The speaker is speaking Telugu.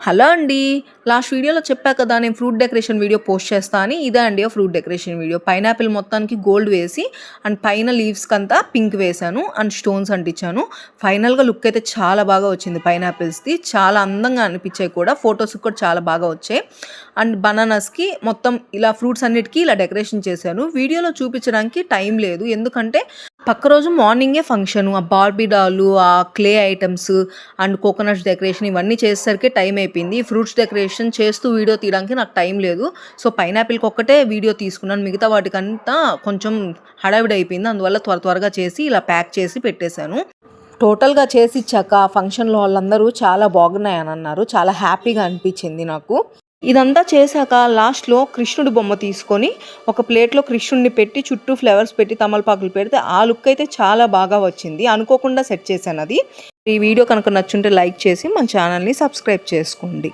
హలో అండి. లాస్ట్ వీడియోలో చెప్పా కదా నేను ఫ్రూట్ డెకరేషన్ వీడియో పోస్ట్ చేస్తా అని. ఇదే అండి ఆ ఫ్రూట్ డెకరేషన్ వీడియో. పైనాపిల్ మొత్తానికి గోల్డ్ వేసి అండ్ పైన లీవ్స్‌కంతా పింక్ వేశాను అండ్ స్టోన్స్ అంటించాను. ఫైనల్‌గా లుక్ అయితే చాలా బాగా వచ్చింది పైనాపిల్స్‌ది. చాలా అందంగా అనిపించాయి కూడా. ఫోటోస్‌కి కూడా చాలా బాగా వచ్చాయి. అండ్ బనానాస్‌కి మొత్తం ఇలా ఫ్రూట్స్ అన్నిటికి ఇలా డెకరేషన్ చేశాను. వీడియోలో చూపించడానికి టైం లేదు. ఎందుకంటే పక్క రోజు మార్నింగే ఫంక్షను. ఆ బార్బీ డాలు, ఆ clay items and coconuts decoration ఇవన్నీ చేసేసరికి టైం అయిపోయింది. ఫ్రూట్స్ డెకరేషన్ చేస్తూ వీడియో తీయడానికి నాకు టైం లేదు. సో, పైనాపిల్‌కి ఒక్కటే వీడియో తీసుకున్నాను. మిగతా వాటికంతా కొంచెం హడావిడి అయిపోయింది. అందువల్ల త్వరగా చేసి ఇలా ప్యాక్ చేసి పెట్టేశాను. టోటల్‌గా చేసిచ్చాక ఫంక్షన్‌లో వాళ్ళందరూ చాలా బాగున్నాయని అన్నారు. చాలా హ్యాపీగా అనిపించింది నాకు. ఇదంతా చేశాక లాస్ట్‌లో కృష్ణుడి బొమ్మ తీసుకొని ఒక ప్లేట్‌లో కృష్ణుడిని పెట్టి చుట్టూ ఫ్లవర్స్ పెట్టి తమలపాకులు పెడితే ఆ లుక్ అయితే చాలా బాగా వచ్చింది. అనుకోకుండా సెట్ చేశానది. ఈ వీడియో కనుక నచ్చుంటే లైక్ చేసి మన ఛానల్‌ని సబ్స్క్రైబ్ చేసుకోండి.